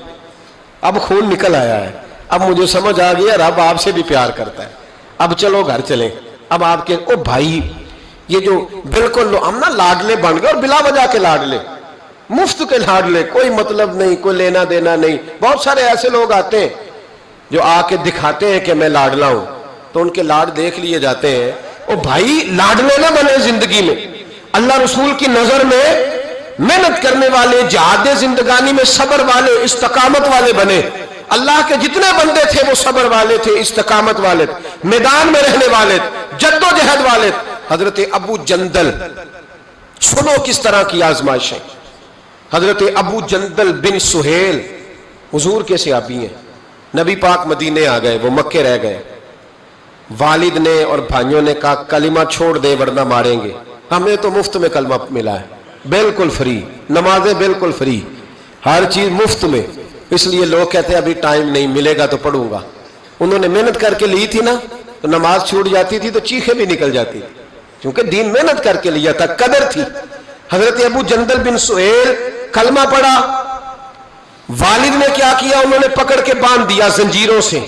اب خون نکل آیا ہے، اب مجھے سمجھ آ گیا رب آپ سے بھی پیار کرتا ہے، اب چلو گھر چلیں۔ اب آپ کے او بھائی، یہ جو بالکل ہم نا لاڈلے بن گئے، اور بلا وجہ کے لاڈلے، مفت کے لاڈلے، کوئی مطلب نہیں، کوئی لینا دینا نہیں۔ بہت سارے ایسے لوگ آتے ہیں جو آ کے دکھاتے ہیں کہ میں لاڈلا ہوں، تو ان کے لاڈ دیکھ لیے جاتے ہیں۔ او بھائی لاڈلے نہ بنے زندگی میں، اللہ رسول کی نظر میں محنت کرنے والے، جہاد زندگانی میں صبر والے، استقامت والے بنے۔ اللہ کے جتنے بندے تھے وہ صبر والے تھے، استقامت والے تھے، میدان میں رہنے والے تھے، جد و جہد والے تھے۔ حضرت ابو جندل، سنو کس طرح کی آزمائشیں۔ حضرت ابو جندل بن سہیل حضور کے صحابی ہیں، نبی پاک مدینے آ گئے، وہ مکے رہ گئے، والد نے اور بھائیوں نے کہا کلمہ چھوڑ دے ورنہ ماریں گے۔ ہمیں تو مفت میں کلمہ ملا ہے، بالکل فری، نمازیں بالکل فری، ہر چیز مفت میں، اس لیے لوگ کہتے ہیں ابھی ٹائم نہیں ملے گا تو پڑھوں گا۔ انہوں نے محنت کر کے لی تھی نا، تو نماز چھوٹ جاتی تھی تو چیخیں بھی نکل جاتی تھی، کیونکہ دین محنت کر کے لیا تھا، قدر تھی۔ حضرت ابو جندل بن سہیل کلمہ پڑھا، والد نے کیا کیا، انہوں نے پکڑ کے باندھ دیا زنجیروں سے،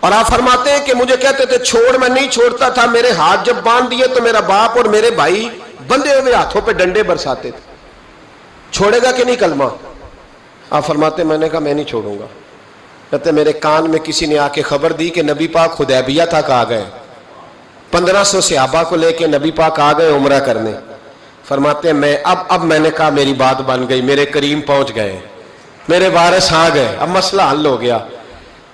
اور آپ فرماتے ہیں کہ مجھے کہتے تھے چھوڑ، میں نہیں چھوڑتا تھا، میرے ہاتھ جب باندھ دیے تو میرا باپ اور میرے بھائی بندے ہوئے ہاتھوں پہ ڈنڈے برساتے تھے، چھوڑے گا کہ نہیں کلمہ؟ آپ فرماتے میں نے کہا میں نہیں چھوڑوں گا۔ کہتے میرے کان میں کسی نے آ کے خبر دی کہ نبی پاک حدیبیہ تک آ گئے، 1500 صحابہ کو لے کے نبی پاک آ گئے عمرہ کرنے، فرماتے ہیں میں اب میں نے کہا میری بات بن گئی, میرے کریم پہنچ گئے, میرے وارث آ گئے, اب مسئلہ حل ہو گیا.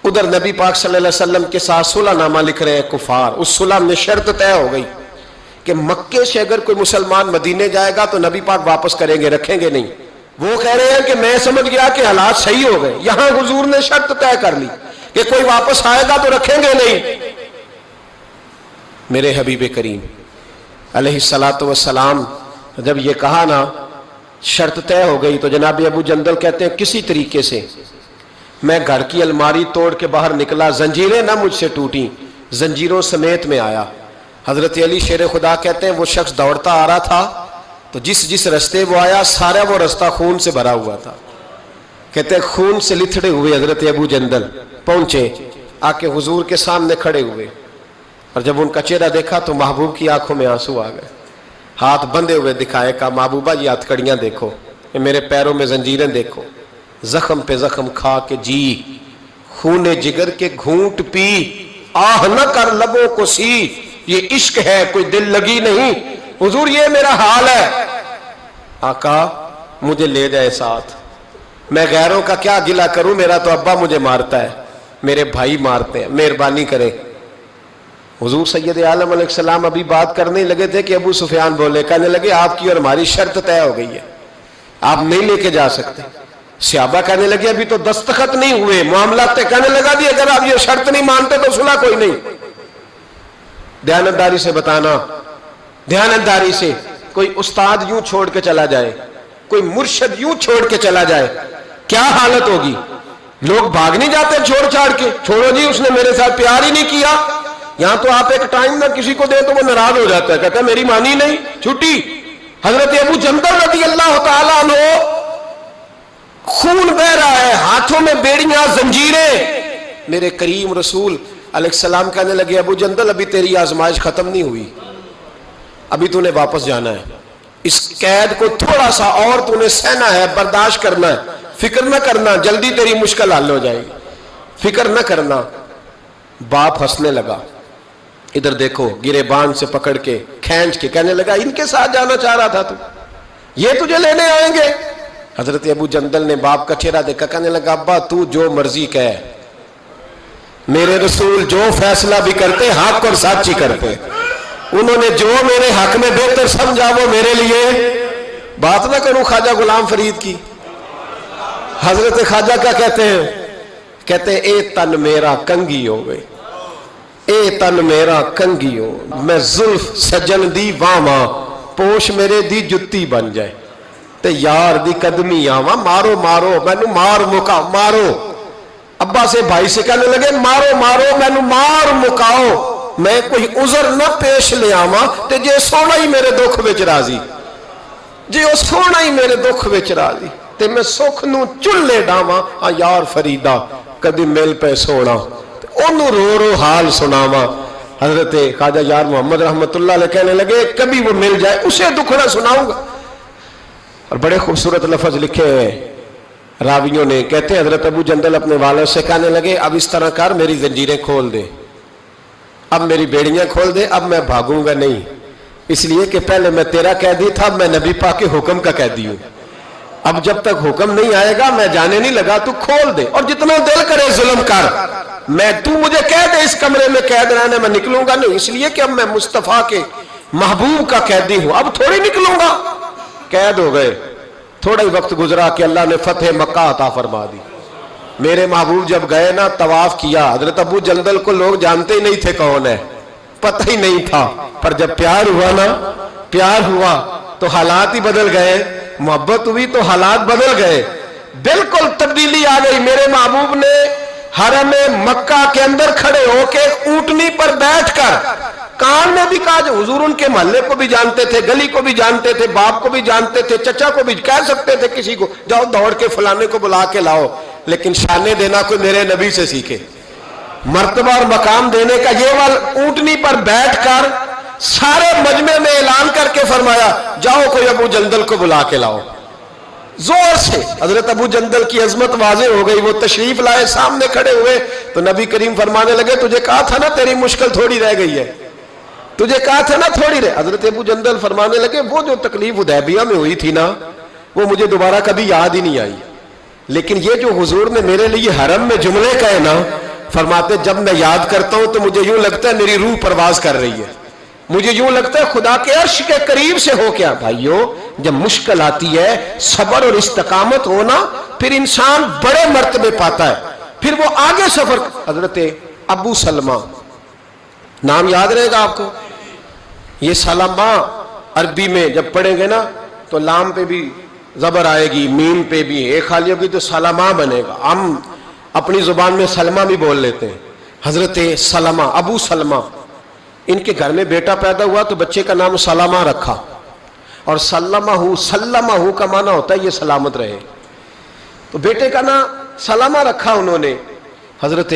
ادھر نبی پاک صلی اللہ علیہ وسلم کے ساتھ صلح نامہ لکھ رہے ہیں کفار. اس صلح میں شرط طے ہو گئی کہ مکے سے اگر کوئی مسلمان مدینے جائے گا تو نبی پاک واپس کریں گے, رکھیں گے نہیں. وہ کہہ رہے ہیں کہ میں سمجھ گیا کہ حالات صحیح ہو گئے. یہاں حضور نے شرط طے کر لی کہ کوئی واپس آئے گا تو رکھیں گے نہیں. میرے حبیب کریم علیہ الصلوۃ والسلام جب یہ کہا نا شرط طے ہو گئی, تو جناب ابو جندل کہتے ہیں کسی طریقے سے میں گھر کی الماری توڑ کے باہر نکلا, زنجیریں نہ مجھ سے ٹوٹیں, زنجیروں سمیت میں آیا. حضرت علی شیر خدا کہتے ہیں وہ شخص دوڑتا آ رہا تھا تو جس رستے وہ آیا سارا وہ رستہ خون سے بھرا ہوا تھا. کہتے ہیں خون سے لتھڑے ہوئے حضرت ابو جندل پہنچے, آ کے حضور کے سامنے کھڑے ہوئے, اور جب ان کا چہرہ دیکھا تو محبوب کی آنکھوں میں آنسو آ گئے. ہاتھ بندھے ہوئے دکھائے, کہا محبوبہ یہ ہتھکڑیاں دیکھو, یہ میرے پیروں میں زنجیریں دیکھو, زخم پہ زخم کھا کے جی, خون جگر کے گھونٹ پی, آہ نہ کر لبوں کو سی, یہ عشق ہے کوئی دل لگی نہیں. حضور یہ میرا حال ہے. آقا مجھے لے جائے ساتھ, میں غیروں کا کیا گلہ کروں, میرا تو ابا مجھے مارتا ہے, میرے بھائی مارتے ہیں, مہربانی کرے. حضور سید عالم علیہ السلام ابھی بات کرنے لگے تھے کہ ابو سفیان بولے, کہنے لگے آپ کی اور ہماری شرط طے ہو گئی ہے, آپ نہیں لے کے جا سکتے. صحابہ کہنے لگے ابھی تو دستخط نہیں ہوئے, معاملات طے. کہنے لگا جی اگر آپ یہ شرط نہیں مانتے تو صلح کوئی نہیں. دیانتداری سے بتانا, دیانتداری سے. کوئی استاد یوں چھوڑ کے چلا جائے, کوئی مرشد یوں چھوڑ کے چلا جائے, کیا حالت ہوگی. لوگ بھاگ نہیں جاتے چھوڑ چھاڑ کے, چھوڑو جی اس نے میرے ساتھ پیار ہی نہیں کیا. یہاں تو آپ ایک ٹائم نہ کسی کو دے تو وہ ناراض ہو جاتا ہے, کہتا ہے میری مانی نہیں, چھٹی. حضرت ابو جندل رضی اللہ تعالیٰ عنہ خون بہ رہا ہے, ہاتھوں میں بیڑیاں زنجیریں. میرے کریم رسول علیہ السلام کہنے لگے ابو جندل ابھی تیری آزمائش ختم نہیں ہوئی, ابھی تو نے واپس جانا ہے. اس قید کو تھوڑا سا اور تو نے سہنا ہے, برداشت کرنا ہے, فکر نہ کرنا, جلدی تیری مشکل حل ہو جائے گی, فکر نہ کرنا. باپ ہنسنے لگا, ادھر دیکھو گریبان سے پکڑ کے کھینچ کے کہنے لگا ان کے ساتھ جانا چاہ رہا تھا تو, یہ تجھے لینے آئیں گے. حضرت ابو جندل نے باپ کا چہرہ دیکھا, کہنے لگا ابا تو جو مرضی کہے, میرے رسول جو فیصلہ بھی کرتے حق اور سچ ہی کرتے, انہوں نے جو میرے حق میں بہتر سمجھا وہ میرے لیے. بات نہ کروں خواجہ غلام فرید کی, حضرت خواجہ کیا کہتے ہیں, کہتے اے تن میرا کنگی ہو گئے, اے تن میرا کنگی ہو, میں زلف سجن دی واواں, پوش میرے دی جتی بن جائے, تے یار دی قدمی آواں, مارو مارو مینو مار مکا مارو. ابا سے بھائی سے کہنے لگے مارو مارو مینو مار مکاؤ, میں کوئی عذر نہ پیش لے آواں, تے جے سونا ہی میرے دکھ وچ راضی, جے او سونا ہی میرے دکھ وچ راضی, تے میں سکھ نو چلے ڈاواں. آ یار فریدا کدی مل پہ سونا, انہوں رو رو حال سناواں. حضرت خواجہ یار محمد رحمت اللہ علیہ کہنے لگے کبھی وہ مل جائے اسے دکھڑا سناؤں گا. اور بڑے خوبصورت لفظ لکھے ہیں راویوں نے, کہتے ہیں حضرت ابو جندل اپنے والد سے کہنے لگے اب اس طرح کر, میری زنجیریں کھول دے, اب میری بیڑیاں کھول دے, اب میں بھاگوں گا نہیں, اس لیے کہ پہلے میں تیرا قیدی تھا, میں نبی پاک کے حکم کا قیدی ہوں. اب جب تک حکم نہیں آئے گا میں جانے نہیں لگا, تو کھول دے, اور جتنا دل کرے ظلم کر, میں تو مجھے کہہ دے اس کمرے میں قید رہنا, میں نکلوں گا نہیں, اس لیے کہ اب میں مصطفیٰ کے محبوب کا قیدی ہوں, اب تھوڑی نکلوں گا. قید ہو گئے, تھوڑا ہی وقت گزرا کہ اللہ نے فتح مکہ عطا فرما دی. میرے محبوب جب گئے نا طواف کیا, حضرت ابو جندل کو لوگ جانتے ہی نہیں تھے کون ہے, پتہ ہی نہیں تھا, پر جب پیار ہوا نا, پیار ہوا تو حالات ہی بدل گئے, محبت ہوئی تو حالات بدل گئے, بالکل تبدیلی آ گئی. میرے محبوب نے حرم مکہ کے اندر کھڑے ہو کے اونٹنی پر بیٹھ کر کان میں بھی کہا, جو حضور ان کے محلے کو بھی جانتے تھے, گلی کو بھی جانتے تھے, باپ کو بھی جانتے تھے, چچا کو بھی کہہ سکتے تھے کسی کو جاؤ دوڑ کے فلانے کو بلا کے لاؤ, لیکن شانے دینا کوئی میرے نبی سے سیکھے, مرتبہ اور مقام دینے کا. یہ والا اونٹنی پر بیٹھ کر سارے مجمع میں اعلان کر کے فرمایا جاؤ کوئی ابو جندل کو بلا کے لاؤ. زور سے حضرت ابو جندل کی عظمت واضح ہو گئی, وہ تشریف لائے, سامنے کھڑے ہوئے تو نبی کریم فرمانے لگے تجھے کہا تھا نا تیری مشکل تھوڑی رہ گئی ہے, تجھے کہا تھا نا تھوڑی رہے. حضرت ابو جندل فرمانے لگے وہ جو تکلیف حدیبیہ میں ہوئی تھی نا وہ مجھے دوبارہ کبھی یاد ہی نہیں آئی, لیکن یہ جو حضور نے میرے لیے حرم میں جملے کہے نا, فرماتے جب میں یاد کرتا ہوں تو مجھے یوں لگتا ہے میری روح پرواز کر رہی ہے, مجھے یوں لگتا ہے خدا کے عرش کے قریب سے ہو کیا. بھائیو جب مشکل آتی ہے صبر اور استقامت ہونا پھر انسان بڑے مرتبے پاتا ہے, پھر وہ آگے سفر. حضرت ابو سلمہ نام یاد رہے گا آپ کو, یہ سلمہ عربی میں جب پڑھیں گے نا تو لام پہ بھی زبر آئے گی, میم پہ بھی ایک خالی ہوگی تو سلمہ بنے گا. ہم اپنی زبان میں سلمہ بھی بول لیتے ہیں. حضرت سلمہ ابو سلمہ, ان کے گھر میں بیٹا پیدا ہوا تو بچے کا نام سلمہ رکھا, اور سلمہ کا معنی ہوتا ہے یہ سلامت رہے, تو بیٹے کا نام سلمہ رکھا انہوں نے. حضرت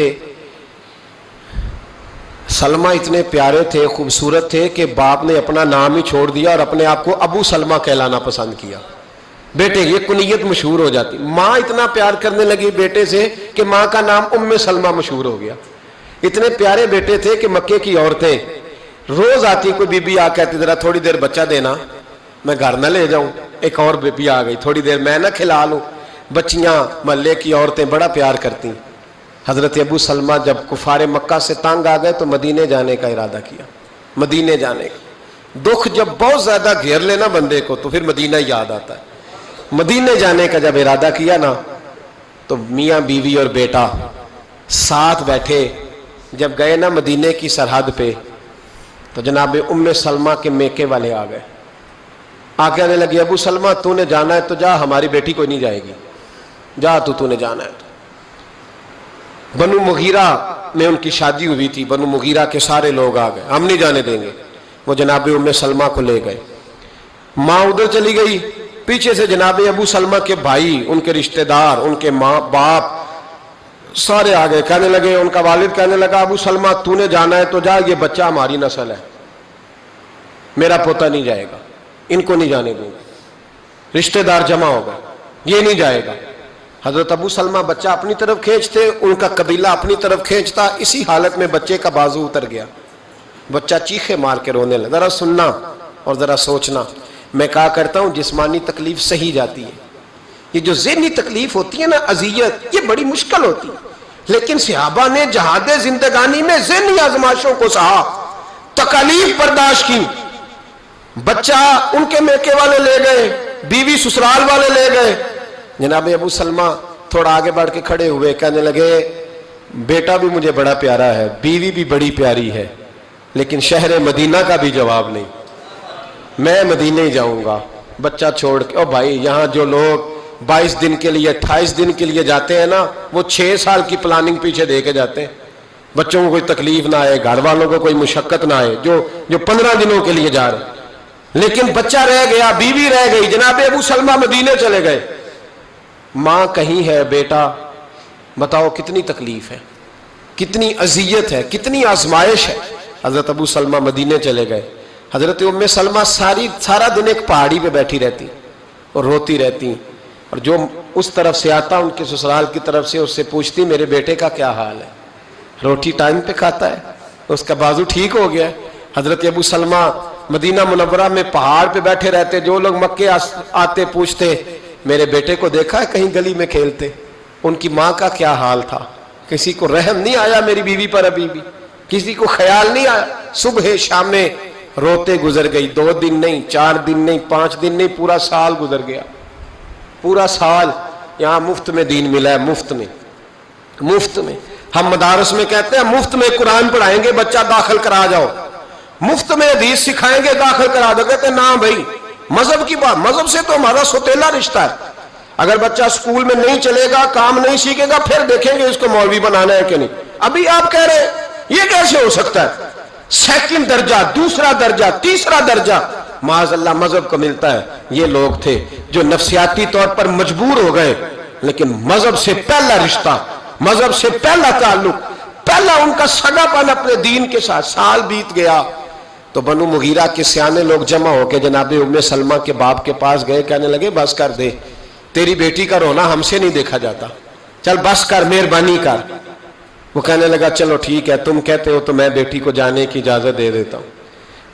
سلمہ اتنے پیارے تھے, خوبصورت تھے کہ باپ نے اپنا نام ہی چھوڑ دیا اور اپنے آپ کو ابو سلمہ کہلانا پسند کیا. بیٹے یہ کنیت مشہور ہو جاتی. ماں اتنا پیار کرنے لگی بیٹے سے کہ ماں کا نام ام سلمہ مشہور ہو گیا. اتنے پیارے بیٹے تھے کہ مکے کی عورتیں روز آتی, کوئی بی بی آ کہتی ذرا تھوڑی دیر بچہ دینا, میں گھر نہ لے جاؤں. ایک اور بی بی آ گئی, تھوڑی دیر میں نہ کھلا لوں. بچیاں محلے کی عورتیں بڑا پیار کرتی. حضرت ابو سلمہ جب کفار مکہ سے تنگ آ گئے تو مدینے جانے کا ارادہ کیا. مدینے جانے کا دکھ جب بہت زیادہ گھیر لینا بندے کو تو پھر مدینہ یاد آتا ہے. مدینے جانے کا جب ارادہ کیا نا تو میاں بیوی اور بیٹا ساتھ بیٹھے. جب گئے نا مدینے کی سرحد پہ تو جناب ام سلمہ کے میکے والے آ گئے. آ کے آنے لگے ابو سلمہ تو نے جانا ہے تو جا, ہماری بیٹی کوئی نہیں جائے گی, جا تو نے جانا ہے. بنو مغیرہ میں ان کی شادی ہوئی تھی, بنو مغیرہ کے سارے لوگ آ گئے, ہم نہیں جانے دیں گے. وہ جناب ام سلمہ کو لے گئے. ماں ادھر چلی گئی, پیچھے سے جناب ابو سلمہ کے بھائی, ان کے رشتہ دار, ان کے ماں باپ سارے آ گئے. کہنے لگے, ان کا والد کہنے لگا ابو سلمہ تو نے جانا ہے تو جا, یہ بچہ ہماری نسل ہے, میرا پوتا نہیں جائے گا, ان کو نہیں جانے دوں گا. رشتہ دار جمع ہو گئے, یہ نہیں جائے گا. حضرت ابو سلمہ بچہ اپنی طرف کھینچتے, ان کا قبیلہ اپنی طرف کھینچتا. اسی حالت میں بچے کا بازو اتر گیا, بچہ چیخے مار کے رونے لگا. ذرا سننا اور ذرا سوچنا, میں کہا کرتا ہوں جسمانی تکلیف سہی جاتی ہے, یہ جو ذہنی تکلیف ہوتی ہے نا اذیت, یہ بڑی مشکل ہوتی ہے. لیکن صحابہ نے جہاد زندگانی میں ذہنی آزمائشوں کو سہا, تکالیف برداشت کی. بچہ ان کے میکے والے لے گئے, بیوی سسرال والے لے گئے. جناب ابو سلمہ تھوڑا آگے بڑھ کے کھڑے ہوئے, کہنے لگے بیٹا بھی مجھے بڑا پیارا ہے, بیوی بھی بڑی پیاری ہے, لیکن شہر مدینہ کا بھی جواب نہیں, میں مدینہ ہی جاؤں گا بچہ چھوڑ کے. اور بھائی یہاں جو لوگ 22 دن کے لیے 28 دن کے لیے جاتے ہیں نا, وہ 6 سال کی پلاننگ پیچھے دے کے جاتے ہیں. بچوں کو کوئی تکلیف نہ آئے, گھر والوں کو کوئی مشقت نہ آئے, جو 15 دنوں کے لیے جا رہے. لیکن بچہ رہ گیا, بیوی رہ گئی. جناب ابو سلمہ مدینے چلے گئے, ماں کہیں ہے, بیٹا بتاؤ کتنی تکلیف ہے, کتنی اذیت ہے, کتنی آزمائش ہے. حضرت ابو سلمہ مدینے چلے گئے. حضرت ام سلمہ سارا دن ایک پہاڑی پہ بیٹھی رہتی اور روتی رہتی, اور جو اس طرف سے آتا ان کے سسرال کی طرف سے, اس سے پوچھتی میرے بیٹے کا کیا حال ہے, روٹی ٹائم پہ کھاتا ہے, اس کا بازو ٹھیک ہو گیا. حضرت ابو سلمہ مدینہ منورہ میں پہاڑ پہ بیٹھے رہتے. جو لوگ مکے آتے پوچھتے میرے بیٹے کو دیکھا ہے کہیں گلی میں کھیلتے. ان کی ماں کا کیا حال تھا, کسی کو رحم نہیں آیا میری بیوی پر, ابھی بھی کسی کو خیال نہیں آیا. صبح شام میں روتے گزر گئی. 2 دن نہیں, 4 دن نہیں, 5 دن نہیں, پورا سال گزر گیا. پورا سال یہاں مفت میں دین ملا ہے, مفت میں. ہم مدارس میں کہتے ہیں مفت میں قرآن پڑھائیں گے, بچہ داخل کرا جاؤ. مفت میں حدیث سکھائیں گے, داخل کرا دو. کہتے ہیں نا بھائی, مذہب کی بات, مذہب سے تو ہمارا سوتیلا رشتہ ہے. اگر بچہ اسکول میں نہیں چلے گا, کام نہیں سیکھے گا, پھر دیکھیں گے اس کو مولوی بنانا ہے کہ نہیں. ابھی آپ کہہ رہے ہیں یہ کیسے ہو سکتا ہے؟ سیکنڈ درجہ, دوسرا درجہ, تیسرا درجہ معاذ اللہ مذہب کو ملتا ہے. یہ لوگ تھے جو نفسیاتی طور پر مجبور ہو گئے, لیکن مذہب سے پہلا رشتہ, مذہب سے پہلا تعلق, پہلا ان کا سگا پن اپنے دین کے ساتھ. سال بیت گیا تو بنو مغیرہ کے سیانے لوگ جمع ہو کے جناب ام سلمہ کے باپ کے پاس گئے. کہنے لگے بس کر دے, تیری بیٹی کا رونا ہم سے نہیں دیکھا جاتا, چل بس کر, مہربانی کر. وہ کہنے لگا چلو ٹھیک ہے, تم کہتے ہو تو میں بیٹی کو جانے کی اجازت دے دیتا ہوں.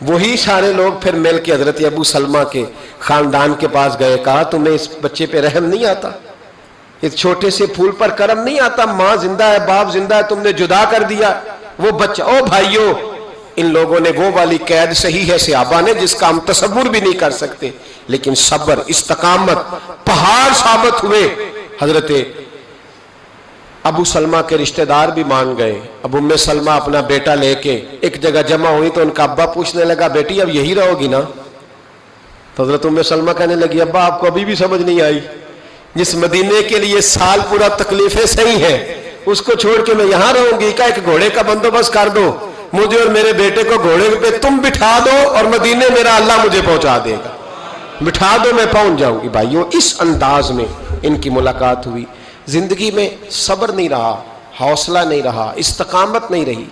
وہی سارے لوگ پھر مل کے حضرت ابو سلمہ کے خاندان کے پاس گئے، کہا تمہیں اس بچے پہ رحم نہیں آتا؟ اس چھوٹے سے پھول پر کرم نہیں آتا؟ ماں زندہ ہے، باپ زندہ ہے، تم نے جدا کر دیا وہ بچہ۔ او بھائیو، ان لوگوں نے وہ والی قید سہی ہے صحابہ نے جس کا ہم تصور بھی نہیں کر سکتے، لیکن صبر، استقامت پہاڑ ثابت ہوئے۔ حضرت ابو سلمہ کے رشتہ دار بھی مان گئے۔ اب ام سلمہ اپنا بیٹا لے کے ایک جگہ جمع ہوئی تو ان کا ابا پوچھنے لگا، بیٹی اب یہی رہو گی نا؟ تو حضرت ام سلمہ کہنے لگی، ابا آپ کو ابھی بھی سمجھ نہیں آئی؟ جس مدینے کے لیے سال پورا تکلیفیں صحیح ہیں، اس کو چھوڑ کے میں یہاں رہوں گی؟ کیا ایک گھوڑے کا بندوبست کر دو، مجھے اور میرے بیٹے کو گھوڑے پہ تم بٹھا دو اور مدینے میرا اللہ مجھے پہنچا دے گا، بٹھا دو میں پہنچ جاؤں گی۔ بھائیو، اس انداز میں ان کی ملاقات ہوئی۔ زندگی میں صبر نہیں رہا، حوصلہ نہیں رہا، استقامت نہیں رہی۔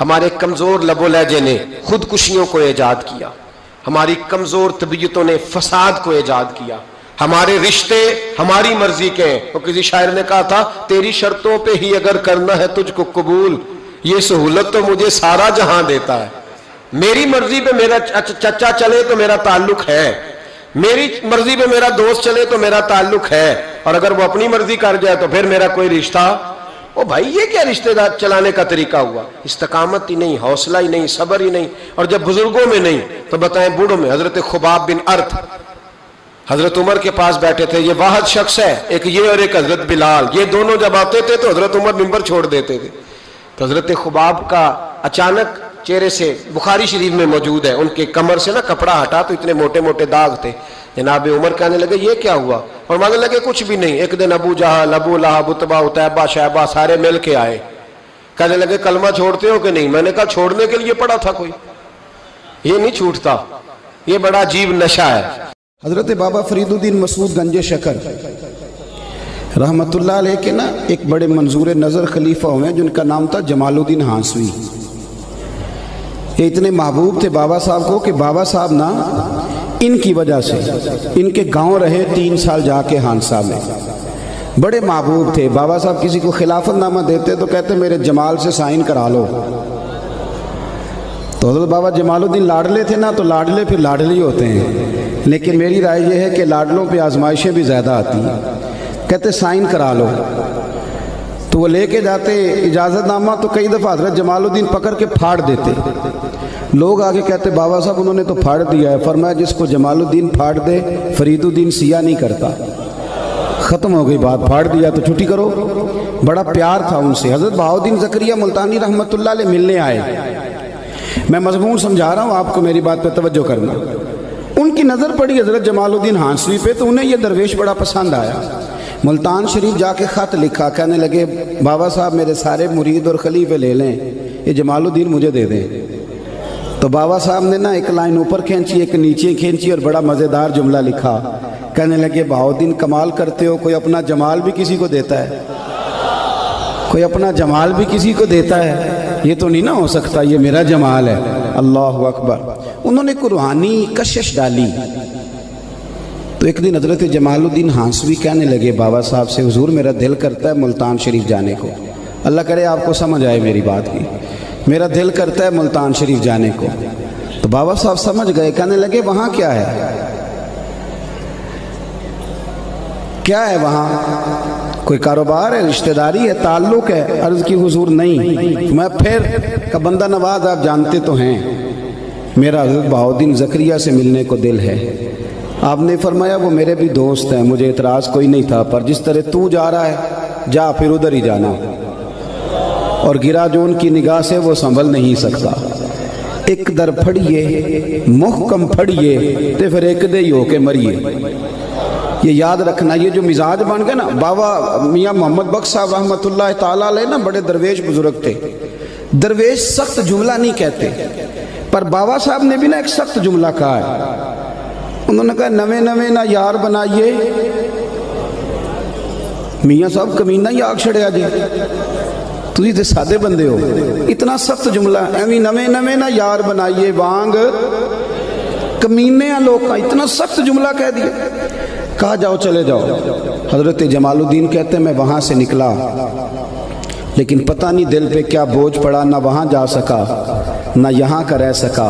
ہمارے کمزور لب و لہجے نے خودکشیوں کو ایجاد کیا، ہماری کمزور طبیعتوں نے فساد کو ایجاد کیا، ہمارے رشتے ہماری مرضی کے ہیں۔ وہ کسی شاعر نے کہا تھا، تیری شرطوں پہ ہی اگر کرنا ہے تجھ کو قبول، یہ سہولت تو مجھے سارا جہاں دیتا ہے۔ میری مرضی پہ میرا چچا چلے تو میرا تعلق ہے، میری مرضی پہ میرا دوست چلے تو میرا تعلق ہے، اور اگر وہ اپنی مرضی کر جائے تو پھر میرا کوئی رشتہ۔ او بھائی، یہ کیا رشتہ دار چلانے کا طریقہ ہوا؟ استقامت ہی نہیں، حوصلہ ہی نہیں، صبر ہی نہیں، اور جب بزرگوں میں نہیں تو بتائیں بوڑھوں میں۔ حضرت خباب بن ارت حضرت عمر کے پاس بیٹھے تھے، یہ واحد شخص ہے، ایک یہ اور ایک حضرت بلال، یہ دونوں جب آتے تھے تو حضرت عمر ممبر چھوڑ دیتے تھے۔ تو حضرت خباب کا اچانک چہرے سے، بخاری شریف میں موجود ہے، ان کے کمر سے نا کپڑا ہٹا تو اتنے موٹے موٹے داغ تھے۔ جناب عمر کہنے لگے، یہ کیا ہوا؟ اور ماننے لگے کچھ بھی نہیں۔ ایک دن ابو جہل، ابو لہب، عتبہ، عتیبہ، شیبہ سارے مل کے آئے، کہنے لگے کلمہ چھوڑتے ہو کہ نہیں؟ میں نے کہا چھوڑنے کے لیے پڑا تھا کوئی، یہ نہیں چھوٹتا، یہ بڑا عجیب نشہ ہے۔ حضرت بابا فرید الدین مسعود گنج شکر رحمت اللہ علیہ کے نا ایک بڑے منظور نظر خلیفہ ہوئے جن کا نام تھا جمال الدین ہانسوی۔ یہ اتنے محبوب تھے بابا صاحب کو کہ بابا صاحب نا ان کی وجہ سے ان کے گاؤں رہے 3 سال جا کے ہانسا میں، بڑے محبوب تھے۔ بابا صاحب کسی کو خلافت نامہ دیتے تو کہتے میرے جمال سے سائن کرا لو۔ تو حضرت بابا جمال الدین لاڈلے تھے نا، تو لاڈلے پھر لاڈلی ہوتے ہیں، لیکن میری رائے یہ ہے کہ لاڈلوں پہ آزمائشیں بھی زیادہ آتی ہیں۔ کہتے سائن کرا لو، تو وہ لے کے جاتے اجازت نامہ، تو کئی دفعہ حضرت جمال الدین پکڑ کے پھاڑ دیتے۔ لوگ آگے کہتے بابا صاحب انہوں نے تو پھاڑ دیا ہے۔ فرمایا جس کو جمال الدین پھاڑ دے فرید الدین سیاہ نہیں کرتا۔ ختم ہو گئی بات، پھاڑ دیا تو چھٹی کرو۔ بڑا پیار تھا ان سے۔ حضرت بہاؤالدین زکریا ملتانی رحمت اللہ علیہ ملنے آئے، میں مضمون سمجھا رہا ہوں آپ کو، میری بات پہ توجہ کرنا۔ ان کی نظر پڑی حضرت جمال الدین ہانسوی پہ، تو انہیں یہ درویش بڑا پسند آیا۔ ملتان شریف جا کے خط لکھا، کہنے لگے بابا صاحب میرے سارے مرید اور خلیفے لے لیں، یہ جمال الدین مجھے دے دیں۔ تو بابا صاحب نے نا ایک لائن اوپر کھینچی، ایک نیچے کھینچی، اور بڑا مزیدار جملہ لکھا۔ کہنے لگے بہاؤالدین کمال کرتے ہو، کوئی اپنا جمال بھی کسی کو دیتا ہے، کوئی اپنا جمال بھی کسی کو دیتا ہے، یہ تو نہیں نہ ہو سکتا، یہ میرا جمال ہے۔ اللہ اکبر۔ انہوں نے روحانی کشش ڈالی۔ تو ایک دن حضرت جمال الدین ہانسوی کہنے لگے بابا صاحب سے، حضور میرا دل کرتا ہے ملتان شریف جانے کو، اللہ کرے آپ کو سمجھ آئے میری بات کی، میرا دل کرتا ہے ملتان شریف جانے کو۔ تو بابا صاحب سمجھ گئے، کہنے لگے وہاں کیا ہے؟ کیا ہے وہاں؟ کوئی کاروبار ہے، رشتہ داری ہے، تعلق ہے؟ عرض کی حضور نہیں، میں پھر کا بندہ نواز آپ جانتے تو ہیں، میرا حضرت بہاؤالدین زکریا سے ملنے کو دل ہے۔ آپ نے فرمایا وہ میرے بھی دوست ہیں، مجھے اعتراض کوئی نہیں تھا، پر جس طرح تو جا رہا ہے جا، پھر ادھر ہی جانا، اور گرا جو ان کی نگاہ سے وہ سنبھل نہیں سکتا۔ ایک در پھڑیے محکم پھڑیے تے پھر ایک دے ہی ہو کے مریے۔ یہ یاد رکھنا، یہ جو مزاج بن گئے نا، بابا میاں محمد بخش صاحب رحمۃ اللہ تعالیٰ علیہ نا بڑے درویش بزرگ تھے۔ درویش سخت جملہ نہیں کہتے، پر بابا صاحب نے بھی نا ایک سخت جملہ کہا ہے۔ انہوں نے کہا نوے نوے نہ یار بنائیے، میاں صاحب کمینہ ہی آگ چھڑیا جی، تھی تے سادے بندے ہو، اتنا سخت جملہ، ایویں نوے نوے نہ یار بنائیے وانگ کمینے ہیں لوگ کا، اتنا سخت جملہ کہہ دیا۔ کہا جاؤ چلے جاؤ۔ حضرت جمال الدین کہتے ہیں میں وہاں سے نکلا، لیکن پتہ نہیں دل پہ کیا بوجھ پڑا، نہ وہاں جا سکا نہ یہاں کا رہ سکا۔